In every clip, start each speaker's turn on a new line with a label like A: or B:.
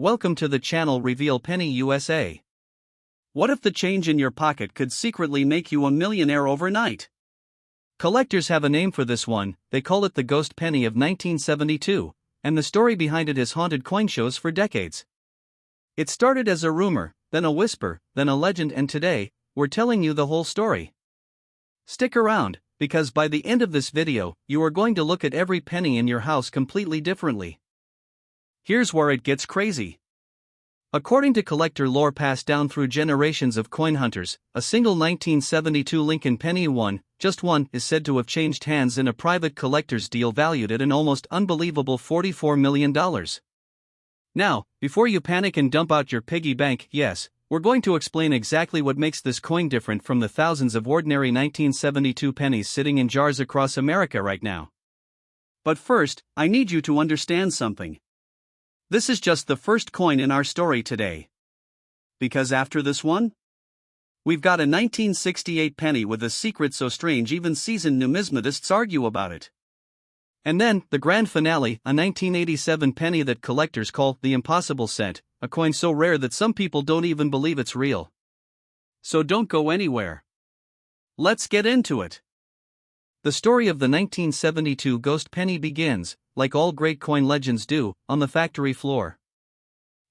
A: Welcome to the channel Reveal Penny USA. What if the change in your pocket could secretly make you a millionaire overnight? Collectors have a name for this one. They call it the ghost penny of 1972, and the story behind it has haunted coin shows for decades. It started as a rumor, then a whisper, then a legend, and today, we're telling you the whole story. Stick around, because by the end of this video, you are going to look at every penny in your house completely differently. Here's where it gets crazy. According to collector lore passed down through generations of coin hunters, a single 1972 Lincoln penny just one, is said to have changed hands in a private collector's deal valued at an almost unbelievable $44 million. Now, before you panic and dump out your piggy bank, yes, we're going to explain exactly what makes this coin different from the thousands of ordinary 1972 pennies sitting in jars across America right now. But first, I need you to understand something. This is just the first coin in our story today. Because after this one, we've got a 1968 penny with a secret so strange even seasoned numismatists argue about it. And then, the grand finale, a 1987 penny that collectors call the impossible cent, a coin so rare that some people don't even believe it's real. So don't go anywhere. Let's get into it. The story of the 1972 ghost penny begins, like all great coin legends do, on the factory floor.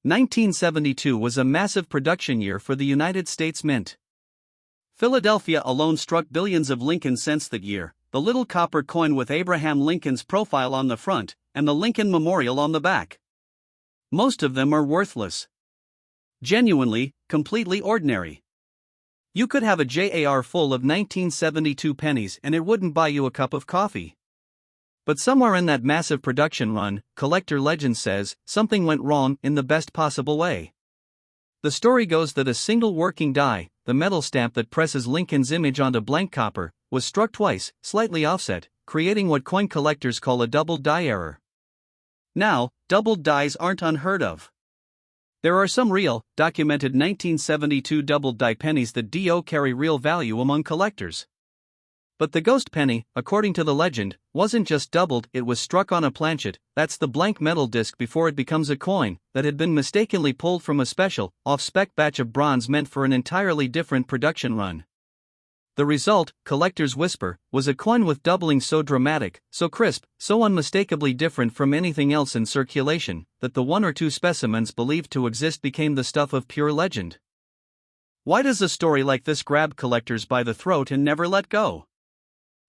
A: 1972 was a massive production year for the United States Mint. Philadelphia alone struck billions of Lincoln cents that year, the little copper coin with Abraham Lincoln's profile on the front, and the Lincoln Memorial on the back. Most of them are worthless. Genuinely, completely ordinary. You could have a jar full of 1972 pennies and it wouldn't buy you a cup of coffee. But somewhere in that massive production run, collector legend says, something went wrong in the best possible way. The story goes that a single working die, the metal stamp that presses Lincoln's image onto blank copper, was struck twice, slightly offset, creating what coin collectors call a doubled die error. Now, doubled dies aren't unheard of. There are some real, documented 1972 doubled die pennies that do carry real value among collectors. But the ghost penny, according to the legend, wasn't just doubled, it was struck on a planchet, that's the blank metal disc before it becomes a coin, that had been mistakenly pulled from a special, off-spec batch of bronze meant for an entirely different production run. The result, collectors whisper, was a coin with doubling so dramatic, so crisp, so unmistakably different from anything else in circulation, that the one or two specimens believed to exist became the stuff of pure legend. Why does a story like this grab collectors by the throat and never let go?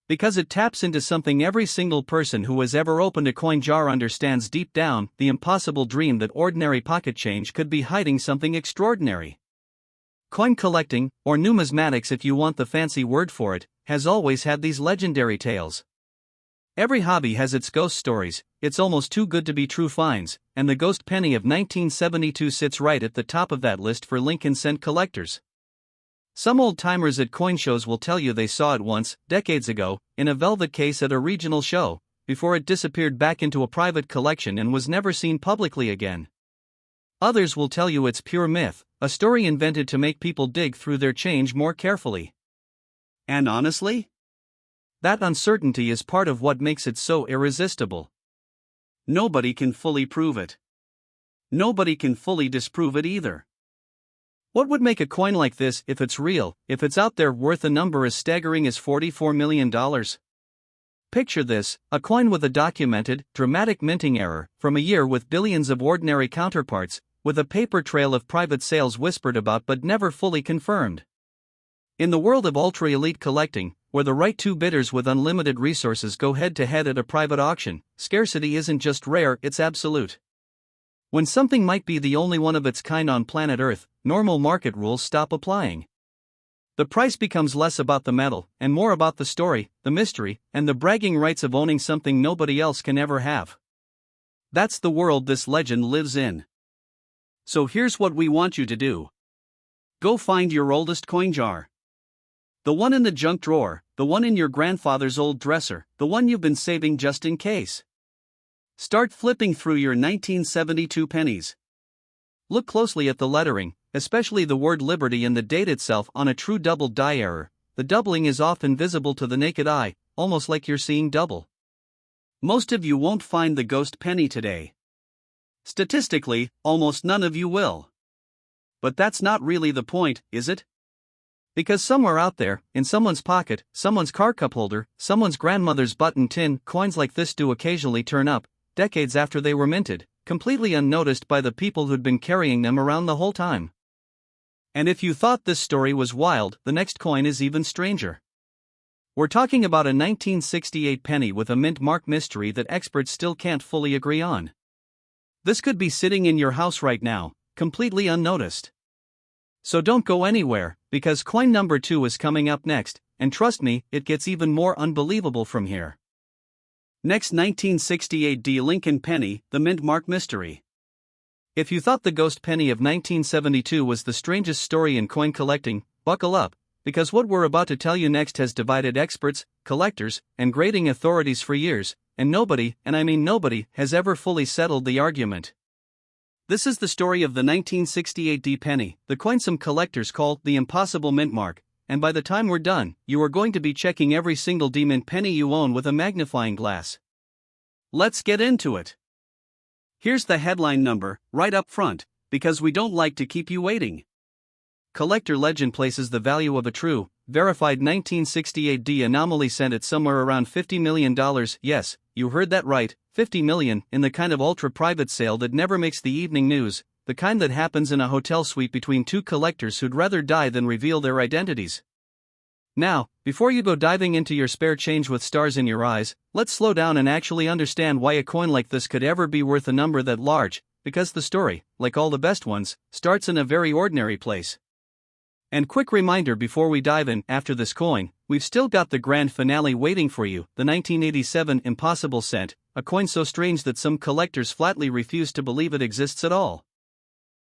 A: Because it taps into something every single person who has ever opened a coin jar understands deep down, the impossible dream that ordinary pocket change could be hiding something extraordinary. Coin collecting, or numismatics if you want the fancy word for it, has always had these legendary tales. Every hobby has its ghost stories, it's almost too good to be true finds, and the ghost penny of 1972 sits right at the top of that list for Lincoln cent collectors. Some old-timers at coin shows will tell you they saw it once, decades ago, in a velvet case at a regional show, before it disappeared back into a private collection and was never seen publicly again. Others will tell you it's pure myth, a story invented to make people dig through their change more carefully. And honestly, that uncertainty is part of what makes it so irresistible. Nobody can fully prove it. Nobody can fully disprove it either. What would make a coin like this, if it's real, if it's out there, worth a number as staggering as $44 million? Picture this, a coin with a documented, dramatic minting error, from a year with billions of ordinary counterparts, with a paper trail of private sales whispered about but never fully confirmed. In the world of ultra-elite collecting, where the right two bidders with unlimited resources go head-to-head at a private auction, scarcity isn't just rare, it's absolute. When something might be the only one of its kind on planet Earth, normal market rules stop applying. The price becomes less about the metal, and more about the story, the mystery, and the bragging rights of owning something nobody else can ever have. That's the world this legend lives in. So here's what we want you to do. Go find your oldest coin jar. The one in the junk drawer, the one in your grandfather's old dresser, the one you've been saving just in case. Start flipping through your 1972 pennies. Look closely at the lettering, especially the word Liberty and the date itself on a true double die error. The doubling is often visible to the naked eye, almost like you're seeing double. Most of you won't find the ghost penny today. Statistically, almost none of you will. But that's not really the point, is it? Because somewhere out there, in someone's pocket, someone's car cup holder, someone's grandmother's button tin, coins like this do occasionally turn up, decades after they were minted, completely unnoticed by the people who'd been carrying them around the whole time. And if you thought this story was wild, the next coin is even stranger. We're talking about a 1968 penny with a mint mark mystery that experts still can't fully agree on. This could be sitting in your house right now, completely unnoticed. So don't go anywhere, because coin number 2 is coming up next, and trust me, it gets even more unbelievable from here. Next, 1968 D Lincoln penny, the mint mark mystery. If you thought the ghost penny of 1972 was the strangest story in coin collecting, buckle up, because what we're about to tell you next has divided experts, collectors, and grading authorities for years, and nobody, and I mean nobody, has ever fully settled the argument. This is the story of the 1968 D penny, the coin some collectors call the impossible mint mark, and by the time we're done, you are going to be checking every single D mint penny you own with a magnifying glass. Let's get into it. Here's the headline number, right up front, because we don't like to keep you waiting. Collector legend places the value of a true, verified 1968 D anomaly cent at somewhere around $50 million. Yes, you heard that right, $50 million, in the kind of ultra-private sale that never makes the evening news, the kind that happens in a hotel suite between two collectors who'd rather die than reveal their identities. Now, before you go diving into your spare change with stars in your eyes, let's slow down and actually understand why a coin like this could ever be worth a number that large, because the story, like all the best ones, starts in a very ordinary place. And quick reminder before we dive in, after this coin, we've still got the grand finale waiting for you, the 1987 impossible cent, a coin so strange that some collectors flatly refuse to believe it exists at all.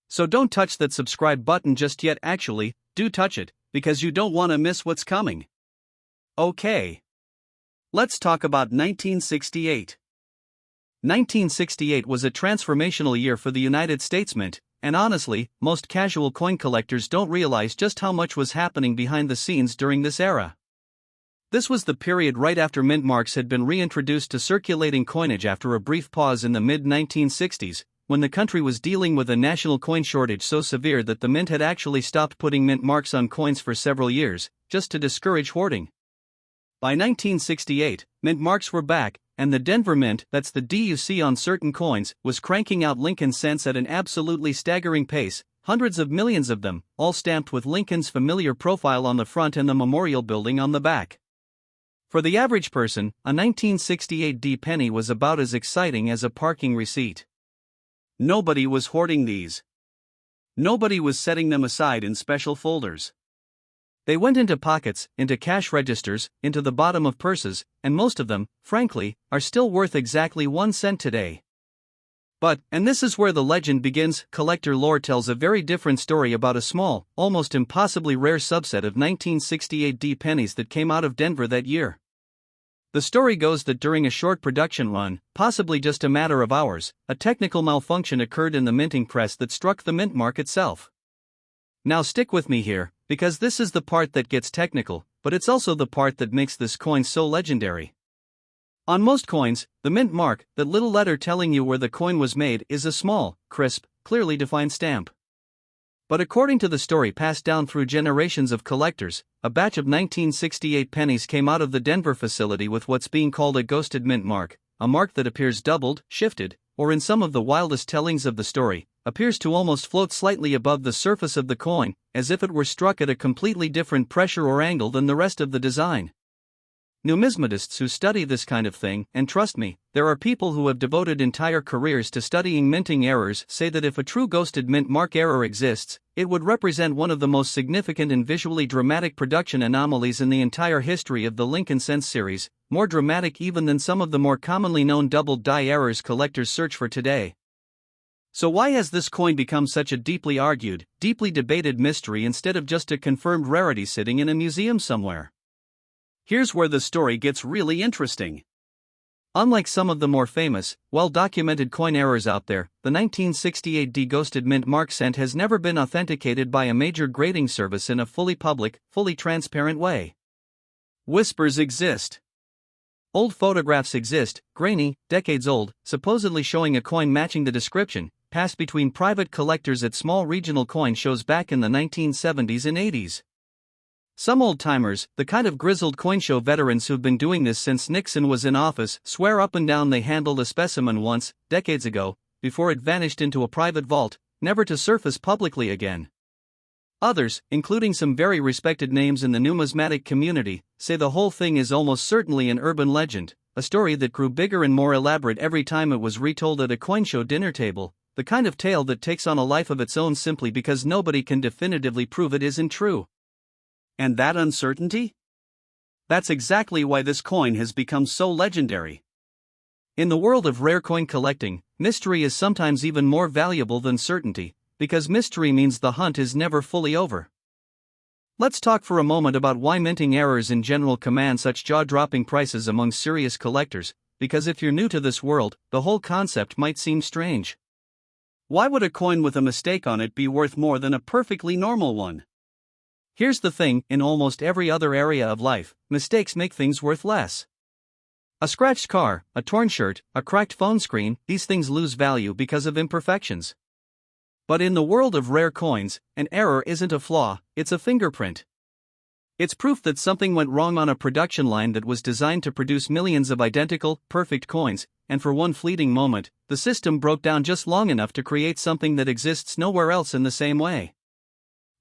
A: So don't touch that subscribe button just yet, actually, do touch it, because you don't want to miss what's coming. Okay. Let's talk about 1968. 1968 was a transformational year for the United States Mint, and honestly, most casual coin collectors don't realize just how much was happening behind the scenes during this era. This was the period right after mint marks had been reintroduced to circulating coinage after a brief pause in the mid-1960s, when the country was dealing with a national coin shortage so severe that the mint had actually stopped putting mint marks on coins for several years, just to discourage hoarding. By 1968, mint marks were back, and the Denver Mint, that's the D you see on certain coins, was cranking out Lincoln cents at an absolutely staggering pace, hundreds of millions of them, all stamped with Lincoln's familiar profile on the front and the memorial building on the back. For the average person, a 1968 D penny was about as exciting as a parking receipt. Nobody was hoarding these. Nobody was setting them aside in special folders. They went into pockets, into cash registers, into the bottom of purses, and most of them, frankly, are still worth exactly 1 cent today. But, and this is where the legend begins, collector lore tells a very different story about a small, almost impossibly rare subset of 1968 D pennies that came out of Denver that year. The story goes that during a short production run, possibly just a matter of hours, a technical malfunction occurred in the minting press that struck the mint mark itself. Now stick with me here, because this is the part that gets technical, but it's also the part that makes this coin so legendary. On most coins, the mint mark, that little letter telling you where the coin was made, is a small, crisp, clearly defined stamp. But according to the story passed down through generations of collectors, a batch of 1968 pennies came out of the Denver facility with what's being called a ghosted mint mark, a mark that appears doubled, shifted, or in some of the wildest tellings of the story, appears to almost float slightly above the surface of the coin, as if it were struck at a completely different pressure or angle than the rest of the design. Numismatists who study this kind of thing, and trust me, there are people who have devoted entire careers to studying minting errors, say that if a true ghosted mint mark error exists, it would represent one of the most significant and visually dramatic production anomalies in the entire history of the Lincoln Cents series, more dramatic even than some of the more commonly known doubled die errors collectors search for today. So why has this coin become such a deeply argued, deeply debated mystery instead of just a confirmed rarity sitting in a museum somewhere? Here's where the story gets really interesting. Unlike some of the more famous, well-documented coin errors out there, the 1968 D ghosted mint mark cent has never been authenticated by a major grading service in a fully public, fully transparent way. Whispers exist. Old photographs exist, grainy, decades old, supposedly showing a coin matching the description, passed between private collectors at small regional coin shows back in the 1970s and 80s. Some old-timers, the kind of grizzled coin show veterans who've been doing this since Nixon was in office, swear up and down they handled a specimen once, decades ago, before it vanished into a private vault, never to surface publicly again. Others, including some very respected names in the numismatic community, say the whole thing is almost certainly an urban legend, a story that grew bigger and more elaborate every time it was retold at a coin show dinner table, the kind of tale that takes on a life of its own simply because nobody can definitively prove it isn't true. And that uncertainty? That's exactly why this coin has become so legendary. In the world of rare coin collecting, mystery is sometimes even more valuable than certainty, because mystery means the hunt is never fully over. Let's talk for a moment about why minting errors in general command such jaw-dropping prices among serious collectors, because if you're new to this world, the whole concept might seem strange. Why would a coin with a mistake on it be worth more than a perfectly normal one? Here's the thing, in almost every other area of life, mistakes make things worth less. A scratched car, a torn shirt, a cracked phone screen, these things lose value because of imperfections. But in the world of rare coins, an error isn't a flaw, it's a fingerprint. It's proof that something went wrong on a production line that was designed to produce millions of identical, perfect coins, and for one fleeting moment, the system broke down just long enough to create something that exists nowhere else in the same way.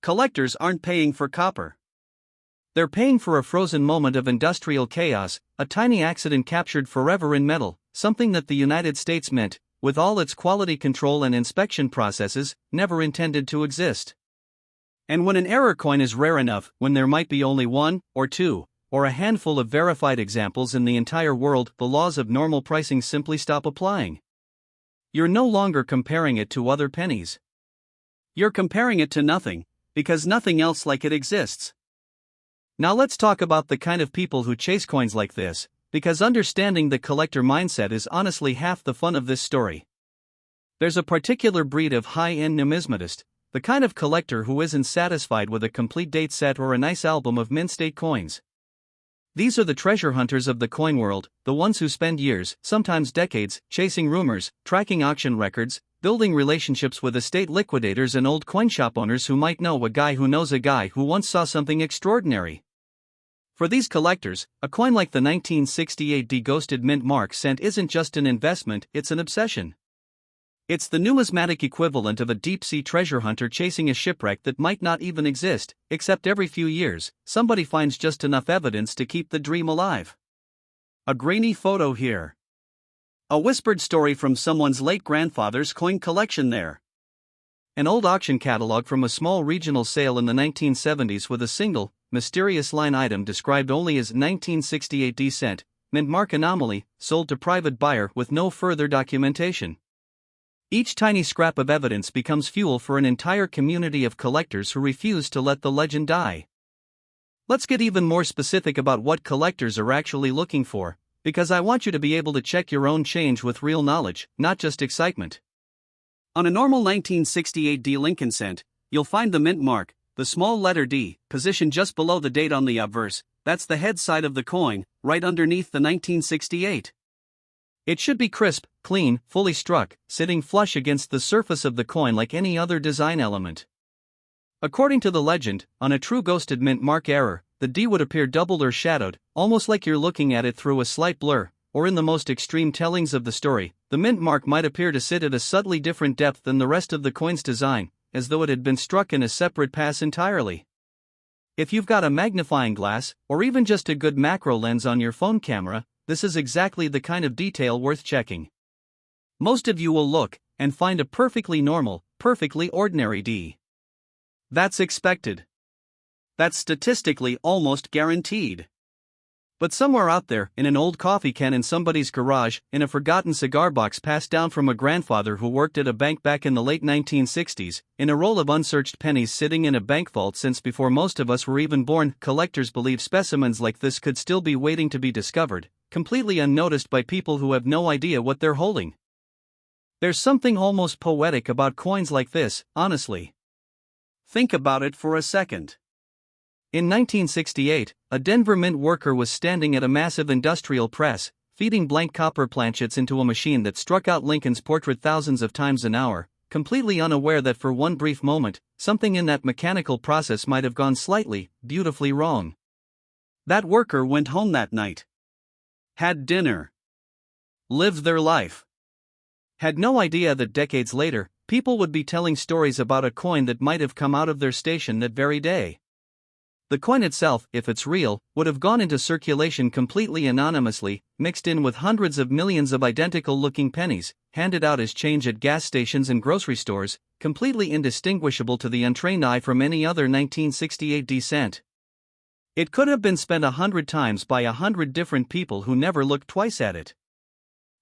A: Collectors aren't paying for copper. They're paying for a frozen moment of industrial chaos, a tiny accident captured forever in metal, something that the United States Mint, with all its quality control and inspection processes, never intended to exist. And when an error coin is rare enough, when there might be only one, or two, or a handful of verified examples in the entire world, the laws of normal pricing simply stop applying. You're no longer comparing it to other pennies. You're comparing it to nothing, because nothing else like it exists. Now let's talk about the kind of people who chase coins like this, because understanding the collector mindset is honestly half the fun of this story. There's a particular breed of high-end numismatist, the kind of collector who isn't satisfied with a complete date set or a nice album of mint-state coins. These are the treasure hunters of the coin world, the ones who spend years, sometimes decades, chasing rumors, tracking auction records, building relationships with estate liquidators and old coin shop owners who might know a guy who knows a guy who once saw something extraordinary. For these collectors, a coin like the 1968 de-ghosted mint mark cent isn't just an investment, it's an obsession. It's the numismatic equivalent of a deep-sea treasure hunter chasing a shipwreck that might not even exist, except every few years, somebody finds just enough evidence to keep the dream alive. A grainy photo here. A whispered story from someone's late grandfather's coin collection there. An old auction catalog from a small regional sale in the 1970s with a single, mysterious line item described only as 1968 D-cent, mint mark anomaly, sold to private buyer with no further documentation. Each tiny scrap of evidence becomes fuel for an entire community of collectors who refuse to let the legend die. Let's get even more specific about what collectors are actually looking for, because I want you to be able to check your own change with real knowledge, not just excitement. On a normal 1968 D Lincoln cent, you'll find the mint mark, the small letter D, positioned just below the date on the obverse. That's the head side of the coin, right underneath the 1968. It should be crisp, clean, fully struck, sitting flush against the surface of the coin like any other design element. According to the legend, on a true ghosted mint mark error, the D would appear doubled or shadowed, almost like you're looking at it through a slight blur, or in the most extreme tellings of the story, the mint mark might appear to sit at a subtly different depth than the rest of the coin's design, as though it had been struck in a separate pass entirely. If you've got a magnifying glass, or even just a good macro lens on your phone camera, this is exactly the kind of detail worth checking. Most of you will look, and find a perfectly normal, perfectly ordinary D. That's expected. That's statistically almost guaranteed. But somewhere out there, in an old coffee can in somebody's garage, in a forgotten cigar box passed down from a grandfather who worked at a bank back in the late 1960s, in a roll of unsearched pennies sitting in a bank vault since before most of us were even born, collectors believe specimens like this could still be waiting to be discovered, completely unnoticed by people who have no idea what they're holding. There's something almost poetic about coins like this, honestly. Think about it for a second. In 1968, a Denver mint worker was standing at a massive industrial press, feeding blank copper planchets into a machine that struck out Lincoln's portrait thousands of times an hour, completely unaware that for one brief moment, something in that mechanical process might have gone slightly, beautifully wrong. That worker went home that night, had dinner, lived their life, had no idea that decades later, people would be telling stories about a coin that might have come out of their station that very day. The coin itself, if it's real, would have gone into circulation completely anonymously, mixed in with hundreds of millions of identical-looking pennies, handed out as change at gas stations and grocery stores, completely indistinguishable to the untrained eye from any other 1968 cent. It could have been spent 100 times by 100 different people who never looked twice at it.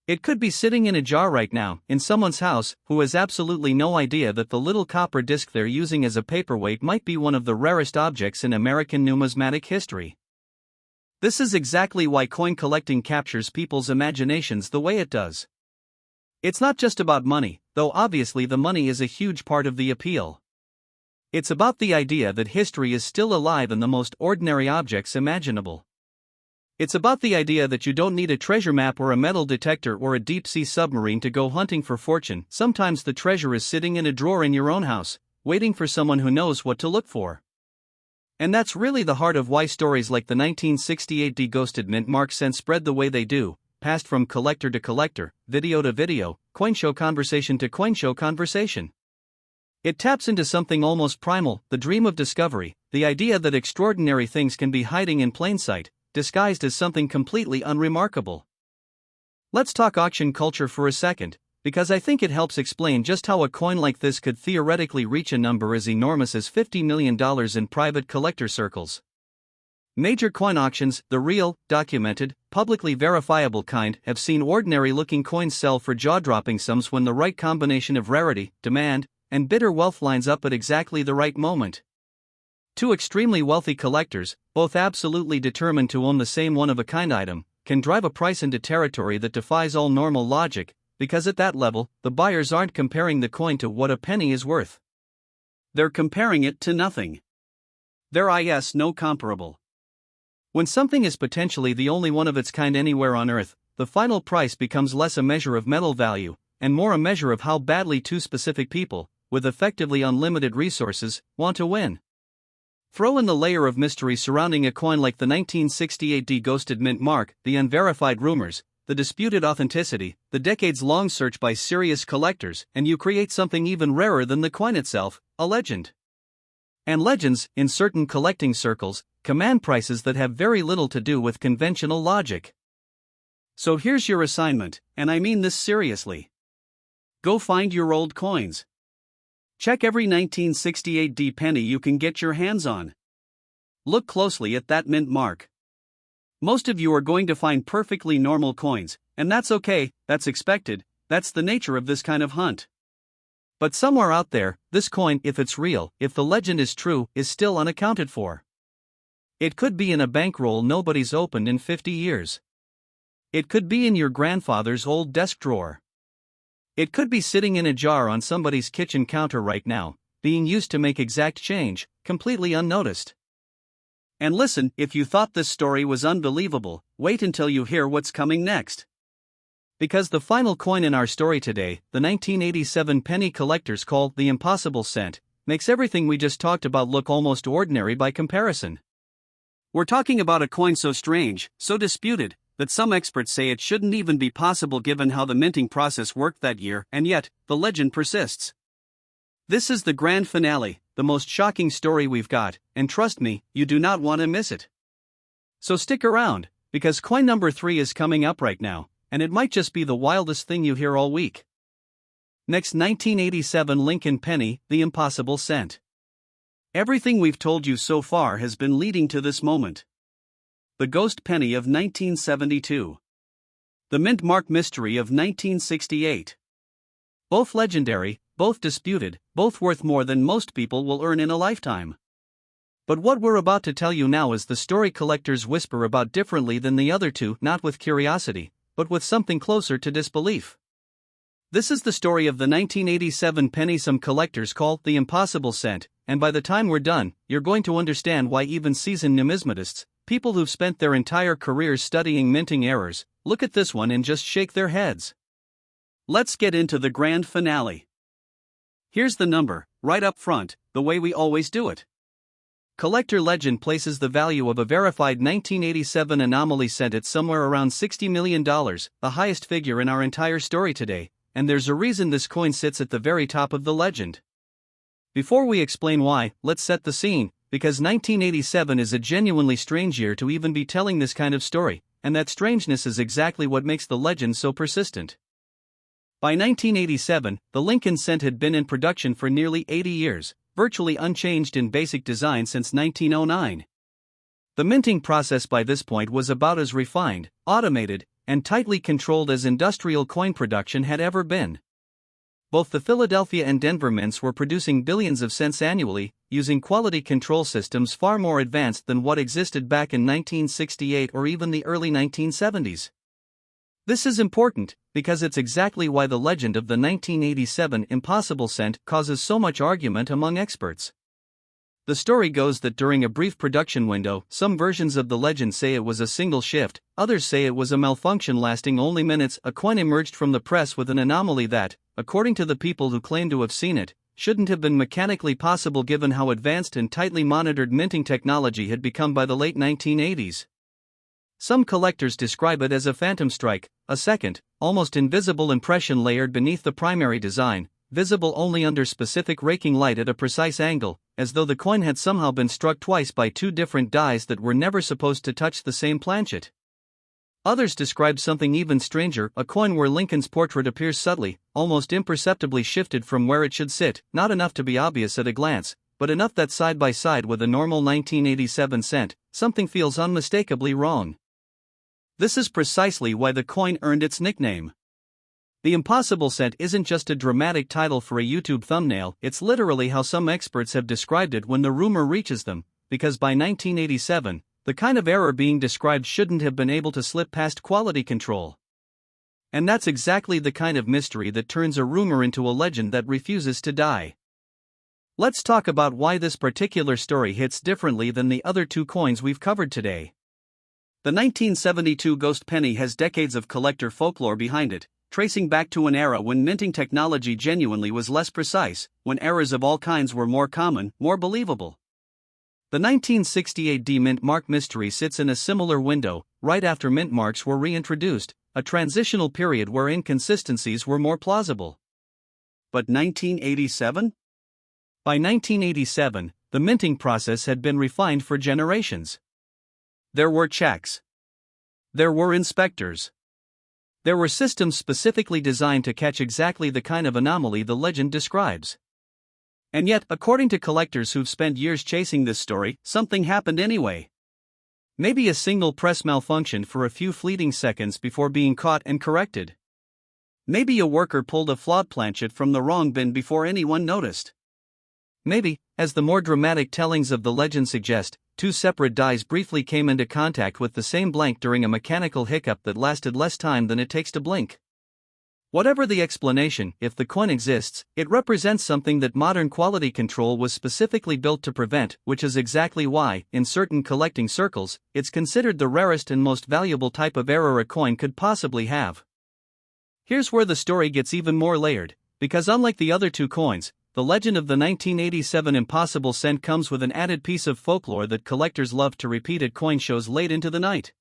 A: It could be sitting in a jar right now, in someone's house, who has absolutely no idea that the little copper disc they're using as a paperweight might be one of the rarest objects in American numismatic history. This is exactly why coin collecting captures people's imaginations the way it does. It's not just about money, though obviously the money is a huge part of the appeal. It's about the idea that history is still alive in the most ordinary objects imaginable. It's about the idea that you don't need a treasure map or a metal detector or a deep-sea submarine to go hunting for fortune. Sometimes the treasure is sitting in a drawer in your own house, waiting for someone who knows what to look for. And that's really the heart of why stories like the 1968 deghosted mint mark cent spread the way they do, passed from collector to collector, video to video, coin show conversation to coin show conversation. It taps into something almost primal, the dream of discovery, the idea that extraordinary things can be hiding in plain sight, disguised as something completely unremarkable. Let's talk auction culture for a second, because I think it helps explain just how a coin like this could theoretically reach a number as enormous as $50 million in private collector circles. Major coin auctions, the real, documented, publicly verifiable kind, have seen ordinary-looking coins sell for jaw-dropping sums when the right combination of rarity, demand, and bitter wealth lines up at exactly the right moment. Two extremely wealthy collectors, both absolutely determined to own the same one-of-a-kind item, can drive a price into territory that defies all normal logic, because at that level, the buyers aren't comparing the coin to what a penny is worth. They're comparing it to nothing. There is no comparable. When something is potentially the only one of its kind anywhere on Earth, the final price becomes less a measure of metal value, and more a measure of how badly two specific people, with effectively unlimited resources, want to win. Throw in the layer of mystery surrounding a coin like the 1968 deghosted mint mark, the unverified rumors, the disputed authenticity, the decades-long search by serious collectors, and you create something even rarer than the coin itself, a legend. And legends, in certain collecting circles, command prices that have very little to do with conventional logic. So here's your assignment, and I mean this seriously. Go find your old coins. Check every 1968 D penny you can get your hands on. Look closely at that mint mark. Most of you are going to find perfectly normal coins, and that's okay, that's expected, that's the nature of this kind of hunt. But somewhere out there, this coin, if it's real, if the legend is true, is still unaccounted for. It could be in a bankroll nobody's opened in 50 years. It could be in your grandfather's old desk drawer. It could be sitting in a jar on somebody's kitchen counter right now, being used to make exact change, completely unnoticed. And listen, if you thought this story was unbelievable, wait until you hear what's coming next. Because the final coin in our story today, the 1987 penny collectors call the impossible cent, makes everything we just talked about look almost ordinary by comparison. We're talking about a coin so strange, so disputed, that some experts say it shouldn't even be possible given how the minting process worked that year, and yet, the legend persists. This is the grand finale, the most shocking story we've got, and trust me, you do not want to miss it. So stick around, because coin number 3 is coming up right now, and it might just be the wildest thing you hear all week. Next, 1987 Lincoln penny, the impossible cent. Everything we've told you so far has been leading to this moment. The ghost penny of 1972. The mint mark mystery of 1968. Both legendary, both disputed, both worth more than most people will earn in a lifetime. But what we're about to tell you now is the story collectors whisper about differently than the other two, not with curiosity, but with something closer to disbelief. This is the story of the 1987 penny some collectors call the impossible cent, and by the time we're done, you're going to understand why even seasoned numismatists, people who've spent their entire careers studying minting errors, look at this one and just shake their heads. Let's get into the grand finale. Here's the number, right up front, the way we always do it. Collector legend places the value of a verified 1987 anomaly cent at somewhere around $60 million, the highest figure in our entire story today, and there's a reason this coin sits at the very top of the legend. Before we explain why, let's set the scene, because 1987 is a genuinely strange year to even be telling this kind of story, and that strangeness is exactly what makes the legend so persistent. By 1987, the Lincoln cent had been in production for nearly 80 years, virtually unchanged in basic design since 1909. The minting process by this point was about as refined, automated, and tightly controlled as industrial coin production had ever been. Both the Philadelphia and Denver mints were producing billions of cents annually, using quality control systems far more advanced than what existed back in 1968 or even the early 1970s. This is important, because it's exactly why the legend of the 1987 impossible cent causes so much argument among experts. The story goes that during a brief production window, some versions of the legend say it was a single shift, others say it was a malfunction lasting only minutes. A coin emerged from the press with an anomaly that, according to the people who claim to have seen it, shouldn't have been mechanically possible given how advanced and tightly monitored minting technology had become by the late 1980s. Some collectors describe it as a phantom strike, a second, almost invisible impression layered beneath the primary design, visible only under specific raking light at a precise angle, as though the coin had somehow been struck twice by two different dies that were never supposed to touch the same planchet. Others describe something even stranger, a coin where Lincoln's portrait appears subtly, almost imperceptibly shifted from where it should sit, not enough to be obvious at a glance, but enough that side by side with a normal 1987 cent, something feels unmistakably wrong. This is precisely why the coin earned its nickname. The impossible cent isn't just a dramatic title for a YouTube thumbnail, it's literally how some experts have described it when the rumor reaches them, because by 1987, the kind of error being described shouldn't have been able to slip past quality control. And that's exactly the kind of mystery that turns a rumor into a legend that refuses to die. Let's talk about why this particular story hits differently than the other two coins we've covered today. The 1972 ghost penny has decades of collector folklore behind it, tracing back to an era when minting technology genuinely was less precise, when errors of all kinds were more common, more believable. The 1968 D-mint mark mystery sits in a similar window, right after mint marks were reintroduced, a transitional period where inconsistencies were more plausible. But 1987? By 1987, the minting process had been refined for generations. There were checks. There were inspectors. There were systems specifically designed to catch exactly the kind of anomaly the legend describes. And yet, according to collectors who've spent years chasing this story, something happened anyway. Maybe a single press malfunctioned for a few fleeting seconds before being caught and corrected. Maybe a worker pulled a flawed planchet from the wrong bin before anyone noticed. Maybe, as the more dramatic tellings of the legend suggest, two separate dies briefly came into contact with the same blank during a mechanical hiccup that lasted less time than it takes to blink. Whatever the explanation, if the coin exists, it represents something that modern quality control was specifically built to prevent, which is exactly why, in certain collecting circles, it's considered the rarest and most valuable type of error a coin could possibly have. Here's where the story gets even more layered, because unlike the other two coins, the legend of the 1987 impossible cent comes with an added piece of folklore that collectors love to repeat at coin shows late into the night.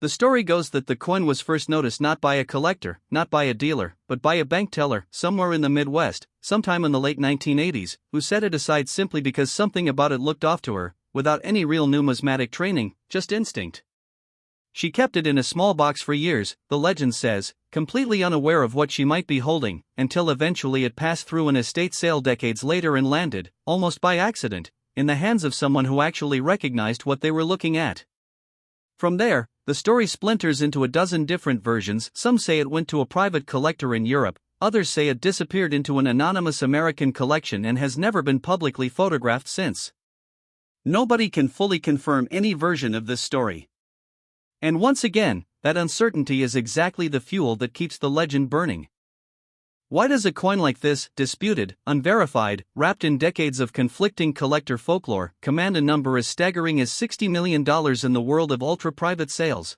A: The story goes that the coin was first noticed not by a collector, not by a dealer, but by a bank teller, somewhere in the Midwest, sometime in the late 1980s, who set it aside simply because something about it looked off to her, without any real numismatic training, just instinct. She kept it in a small box for years, the legend says, completely unaware of what she might be holding, until eventually it passed through an estate sale decades later and landed, almost by accident, in the hands of someone who actually recognized what they were looking at. From there, the story splinters into a dozen different versions. Some say it went to a private collector in Europe, others say it disappeared into an anonymous American collection and has never been publicly photographed since. Nobody can fully confirm any version of this story. And once again, that uncertainty is exactly the fuel that keeps the legend burning. Why does a coin like this, disputed, unverified, wrapped in decades of conflicting collector folklore, command a number as staggering as $60 million in the world of ultra-private sales?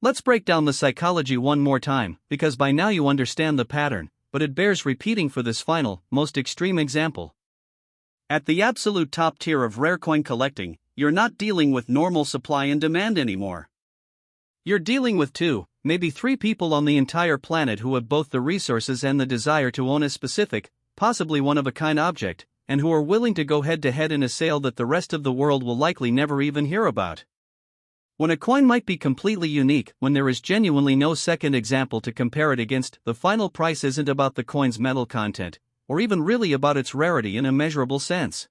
A: Let's break down the psychology one more time, because by now you understand the pattern, but it bears repeating for this final, most extreme example. At the absolute top tier of rare coin collecting, you're not dealing with normal supply and demand anymore. You're dealing with 2, maybe 3 people on the entire planet who have both the resources and the desire to own a specific, possibly one-of-a-kind object, and who are willing to go head-to-head in a sale that the rest of the world will likely never even hear about. When a coin might be completely unique, when there is genuinely no second example to compare it against, the final price isn't about the coin's metal content, or even really about its rarity in a measurable sense.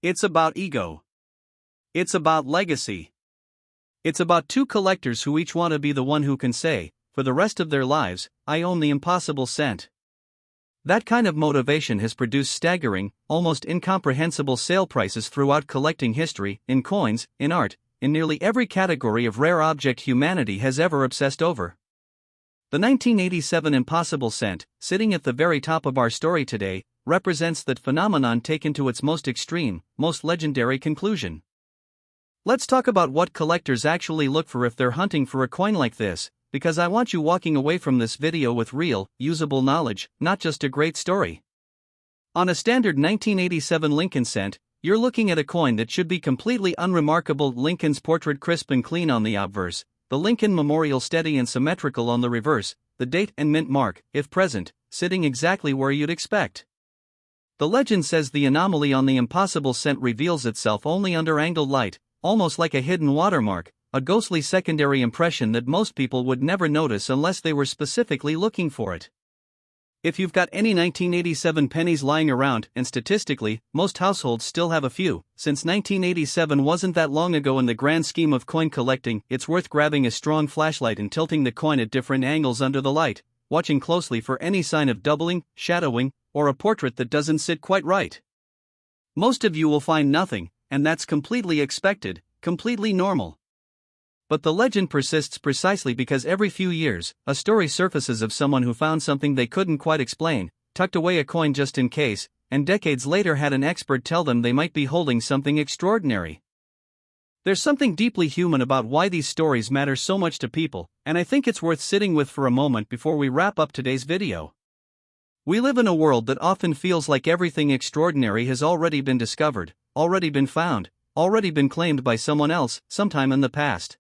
A: It's about ego. It's about legacy. It's about 2 collectors who each want to be the one who can say, for the rest of their lives, I own the impossible cent. That kind of motivation has produced staggering, almost incomprehensible sale prices throughout collecting history, in coins, in art, in nearly every category of rare object humanity has ever obsessed over. The 1987 impossible cent, sitting at the very top of our story today, represents that phenomenon taken to its most extreme, most legendary conclusion. Let's talk about what collectors actually look for if they're hunting for a coin like this, because I want you walking away from this video with real, usable knowledge, not just a great story. On a standard 1987 Lincoln cent, you're looking at a coin that should be completely unremarkable. Lincoln's portrait crisp and clean on the obverse, the Lincoln Memorial steady and symmetrical on the reverse, the date and mint mark, if present, sitting exactly where you'd expect. The legend says the anomaly on the impossible cent reveals itself only under angled light, almost like a hidden watermark, a ghostly secondary impression that most people would never notice unless they were specifically looking for it. If you've got any 1987 pennies lying around, and statistically, most households still have a few, since 1987 wasn't that long ago in the grand scheme of coin collecting, it's worth grabbing a strong flashlight and tilting the coin at different angles under the light, watching closely for any sign of doubling, shadowing, or a portrait that doesn't sit quite right. Most of you will find nothing, and that's completely expected, completely normal. But the legend persists precisely because every few years, a story surfaces of someone who found something they couldn't quite explain, tucked away a coin just in case, and decades later had an expert tell them they might be holding something extraordinary. There's something deeply human about why these stories matter so much to people, and I think it's worth sitting with for a moment before we wrap up today's video. We live in a world that often feels like everything extraordinary has already been discovered, already been found, already been claimed by someone else, sometime in the past.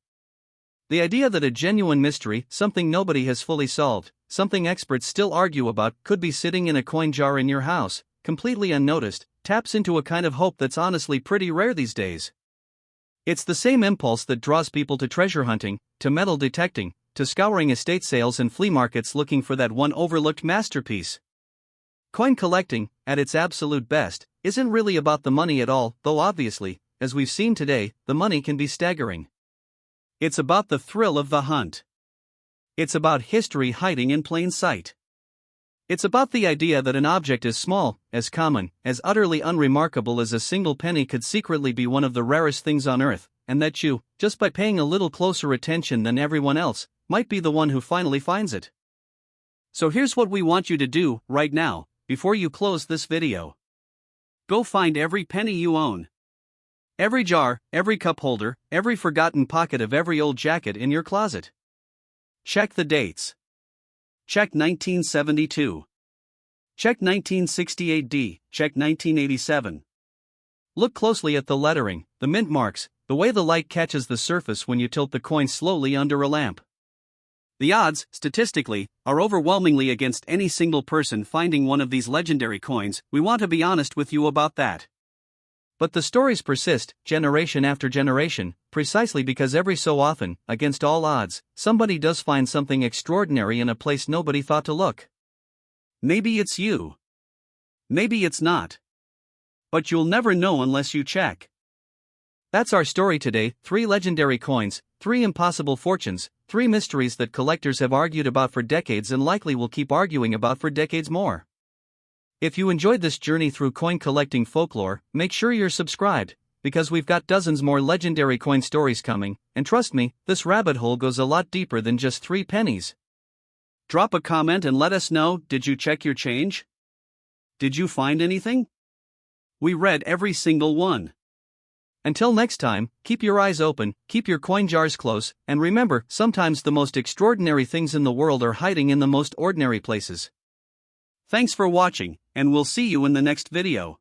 A: The idea that a genuine mystery, something nobody has fully solved, something experts still argue about, could be sitting in a coin jar in your house, completely unnoticed, taps into a kind of hope that's honestly pretty rare these days. It's the same impulse that draws people to treasure hunting, to metal detecting, to scouring estate sales and flea markets looking for that one overlooked masterpiece. Coin collecting, at its absolute best, isn't really about the money at all, though obviously, as we've seen today, the money can be staggering. It's about the thrill of the hunt. It's about history hiding in plain sight. It's about the idea that an object as small, as common, as utterly unremarkable as a single penny could secretly be one of the rarest things on earth, and that you, just by paying a little closer attention than everyone else, might be the one who finally finds it. So here's what we want you to do, right now, before you close this video. Go find every penny you own. Every jar, every cup holder, every forgotten pocket of every old jacket in your closet. Check the dates. Check 1972. Check 1968D, check 1987. Look closely at the lettering, the mint marks, the way the light catches the surface when you tilt the coin slowly under a lamp. The odds, statistically, are overwhelmingly against any single person finding one of these legendary coins. We want to be honest with you about that. But the stories persist, generation after generation, precisely because every so often, against all odds, somebody does find something extraordinary in a place nobody thought to look. Maybe it's you. Maybe it's not. But you'll never know unless you check. That's our story today: 3 legendary coins, 3 impossible fortunes, 3 mysteries that collectors have argued about for decades and likely will keep arguing about for decades more. If you enjoyed this journey through coin collecting folklore, make sure you're subscribed, because we've got dozens more legendary coin stories coming, and trust me, this rabbit hole goes a lot deeper than just 3 pennies. Drop a comment and let us know, did you check your change? Did you find anything? We read every single one. Until next time, keep your eyes open, keep your coin jars close, and remember, sometimes the most extraordinary things in the world are hiding in the most ordinary places. Thanks for watching, and we'll see you in the next video.